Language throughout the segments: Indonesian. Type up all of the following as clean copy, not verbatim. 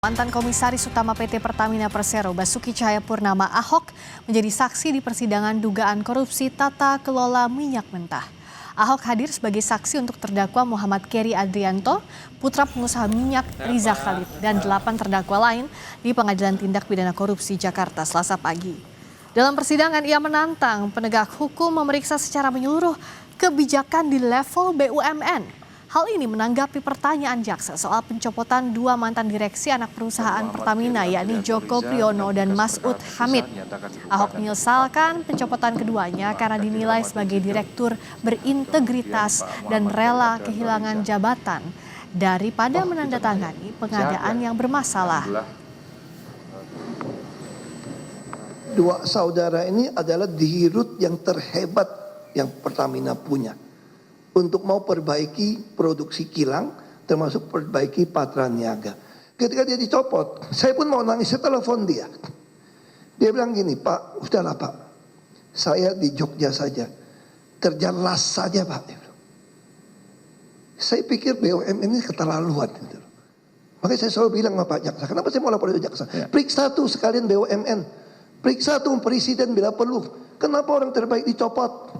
Mantan Komisaris Utama PT Pertamina Persero Basuki Cahayapurnama Ahok menjadi saksi di persidangan dugaan korupsi tata kelola minyak mentah. Ahok hadir sebagai saksi untuk terdakwa Muhammad Keri Adrianto, putra pengusaha minyak Riza Khalid, dan 8 terdakwa lain di Pengadilan Tindak Pidana Korupsi Jakarta Selasa pagi. Dalam persidangan ia menantang penegak hukum memeriksa secara menyeluruh kebijakan di level BUMN. Hal ini menanggapi pertanyaan jaksa soal pencopotan 2 mantan direksi anak perusahaan Pertamina yakni Joko Priyono dan Masud Hamid. Ahok menyesalkan pencopotan keduanya karena dinilai sebagai direktur berintegritas dan rela kehilangan jabatan daripada menandatangani pengadaan yang bermasalah. Dua saudara ini adalah dirut yang terhebat yang Pertamina punya. Untuk mau perbaiki produksi kilang, termasuk perbaiki Patraniaga. Ketika dia dicopot, saya pun mau nangis, saya telepon dia. Dia bilang gini, Pak, udahlah Pak, saya di Jogja saja, kerja las saja Pak. Saya pikir BUMN ini keterlaluan. Makanya saya selalu bilang sama Pak Jaksa, kenapa saya mau lapor ke Jaksa? Periksa tuh sekalian BUMN, periksa tuh presiden bila perlu. Kenapa orang terbaik dicopot?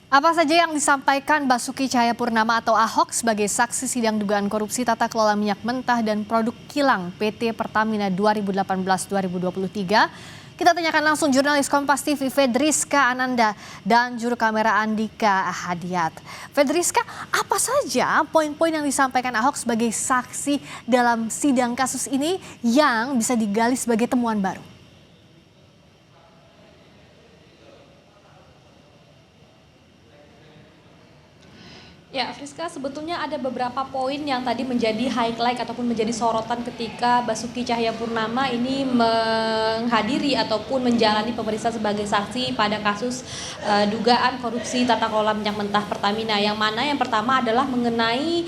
Apa saja yang disampaikan Basuki Cahayapurnama atau Ahok sebagai saksi sidang dugaan korupsi tata kelola minyak mentah dan produk kilang PT Pertamina 2018-2023? Kita tanyakan langsung jurnalis Kompas TV Fedriska Ananda dan juru kamera Andika Hadiat. Fedriska, apa saja poin-poin yang disampaikan Ahok sebagai saksi dalam sidang kasus ini yang bisa digali sebagai temuan baru? Ya, Friska, sebetulnya ada beberapa poin yang tadi menjadi highlight ataupun menjadi sorotan ketika Basuki Cahayapurnama ini menghadiri ataupun menjalani pemeriksaan sebagai saksi pada kasus dugaan korupsi tata kelola minyak mentah Pertamina. Yang mana yang pertama adalah mengenai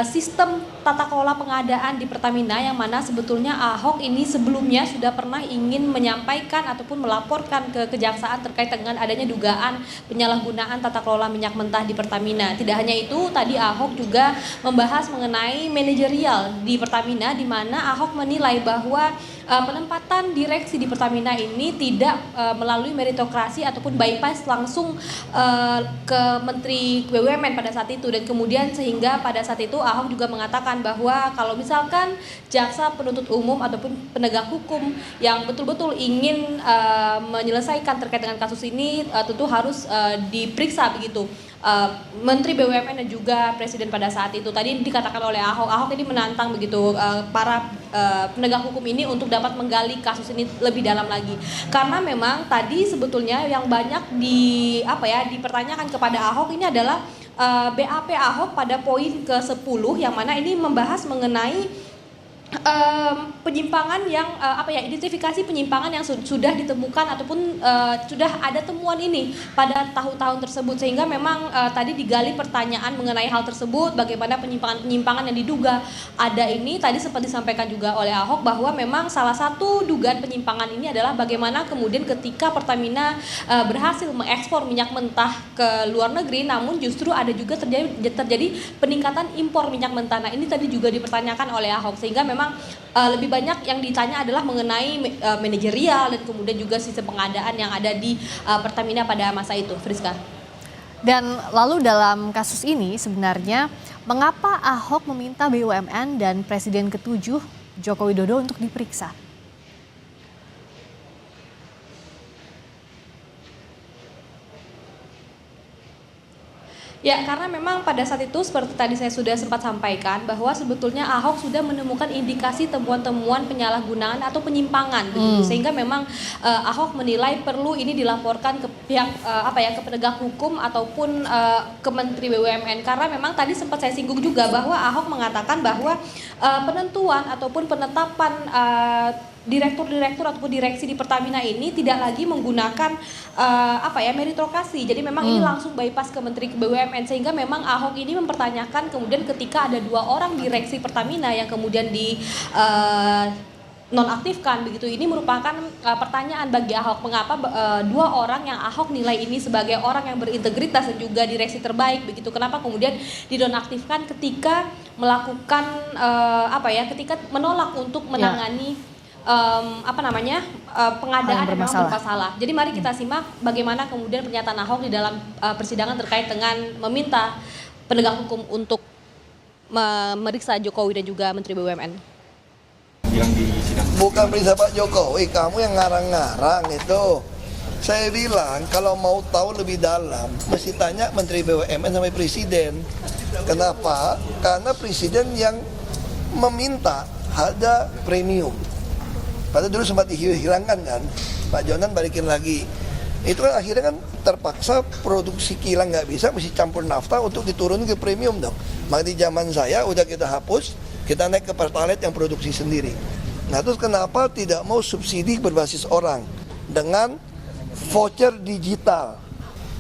sistem tata kelola pengadaan di Pertamina, yang mana sebetulnya Ahok ini sebelumnya sudah pernah ingin menyampaikan ataupun melaporkan ke kejaksaan terkait dengan adanya dugaan penyalahgunaan tata kelola minyak mentah di Pertamina. Tidak hanya itu, tadi Ahok juga membahas mengenai manajerial di Pertamina, di mana Ahok menilai bahwa penempatan direksi di Pertamina ini tidak melalui meritokrasi ataupun bypass langsung ke Menteri BUMN pada saat itu, dan kemudian sehingga pada saat itu Ahok juga mengatakan bahwa kalau misalkan jaksa penuntut umum ataupun penegak hukum yang betul-betul ingin menyelesaikan terkait dengan kasus ini tentu harus diperiksa begitu Menteri BUMN dan juga Presiden pada saat itu. Tadi dikatakan oleh Ahok ini menantang begitu para penegak hukum ini untuk dapat menggali kasus ini lebih dalam lagi. Karena memang tadi sebetulnya yang banyak dipertanyakan kepada Ahok ini adalah BAP Ahok pada poin ke-10, yang mana ini membahas mengenai penyimpangan yang identifikasi penyimpangan yang sudah ditemukan ataupun sudah ada temuan ini pada tahun-tahun tersebut, sehingga memang tadi digali pertanyaan mengenai hal tersebut, bagaimana penyimpangan yang diduga ada ini. Tadi sempat disampaikan juga oleh Ahok bahwa memang salah satu dugaan penyimpangan ini adalah bagaimana kemudian ketika Pertamina berhasil mengekspor minyak mentah ke luar negeri, namun justru ada juga terjadi peningkatan impor minyak mentah. Nah, ini tadi juga dipertanyakan oleh Ahok, sehingga memang lebih banyak yang ditanya adalah mengenai manajerial dan kemudian juga sistem pengadaan yang ada di Pertamina pada masa itu, Friska. Dan lalu dalam kasus ini sebenarnya mengapa Ahok meminta BUMN dan Presiden ke-7 Joko Widodo untuk diperiksa? Ya, karena memang pada saat itu seperti tadi saya sudah sempat sampaikan bahwa sebetulnya Ahok sudah menemukan indikasi temuan-temuan penyalahgunaan atau penyimpangan begitu, sehingga memang Ahok menilai perlu ini dilaporkan ke pihak ke penegak hukum ataupun ke Menteri BUMN, karena memang tadi sempat saya singgung juga bahwa Ahok mengatakan bahwa penentuan ataupun penetapan direktur-direktur ataupun direksi di Pertamina ini tidak lagi menggunakan meritokrasi. Jadi memang ini langsung bypass ke Menteri BUMN, sehingga memang Ahok ini mempertanyakan kemudian ketika ada 2 orang direksi Pertamina yang kemudian nonaktifkan begitu. Ini merupakan pertanyaan bagi Ahok, mengapa dua orang yang Ahok nilai ini sebagai orang yang berintegritas dan juga direksi terbaik begitu, kenapa kemudian dinonaktifkan ketika melakukan ketika menolak untuk menangani pengadaan yang memang bermasalah. Jadi mari kita simak bagaimana kemudian pernyataan Ahok di dalam persidangan terkait dengan meminta penegak hukum untuk memeriksa Jokowi dan juga Menteri BUMN. Bukan perintah Pak Jokowi, kamu yang ngarang-ngarang itu. Saya bilang kalau mau tahu lebih dalam, mesti tanya Menteri BUMN sampai Presiden. Kenapa? Karena Presiden yang meminta ada premium. Padahal dulu sempat dihilangkan kan, Pak Jonan balikin lagi. Itu kan akhirnya kan terpaksa produksi kilang nggak bisa, mesti campur nafta untuk diturun ke premium dong. Maka di zaman saya udah kita hapus, kita naik ke Pertalite yang produksi sendiri. Nah terus kenapa tidak mau subsidi berbasis orang dengan voucher digital?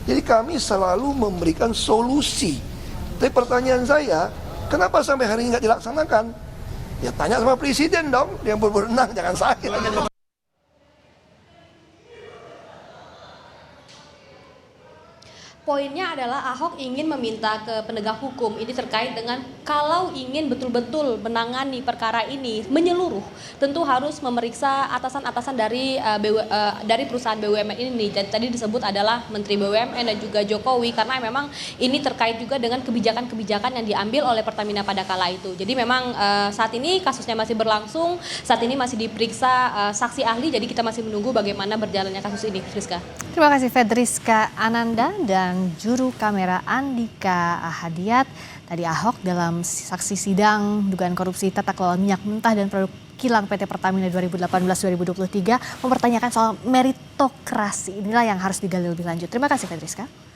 Jadi kami selalu memberikan solusi. Tapi pertanyaan saya, kenapa sampai hari ini nggak dilaksanakan? Ya tanya sama Presiden dong, yang berwenang, jangan saya. Poinnya adalah Ahok ingin meminta ke penegak hukum ini terkait dengan kalau ingin betul-betul menangani perkara ini menyeluruh, tentu harus memeriksa atasan-atasan dari perusahaan BUMN ini. Jadi tadi disebut adalah Menteri BUMN dan juga Jokowi, karena memang ini terkait juga dengan kebijakan-kebijakan yang diambil oleh Pertamina pada kala itu. Jadi memang saat ini kasusnya masih berlangsung, saat ini masih diperiksa saksi ahli, jadi kita masih menunggu bagaimana berjalannya kasus ini, Friska. Terima kasih Fedriska Ananda dan juru kamera Andika Hadiat. Tadi Ahok dalam saksi sidang dugaan korupsi tata kelola minyak mentah dan produk kilang PT Pertamina 2018-2023 mempertanyakan soal meritokrasi. Inilah yang harus digali lebih lanjut. Terima kasih Fedriska.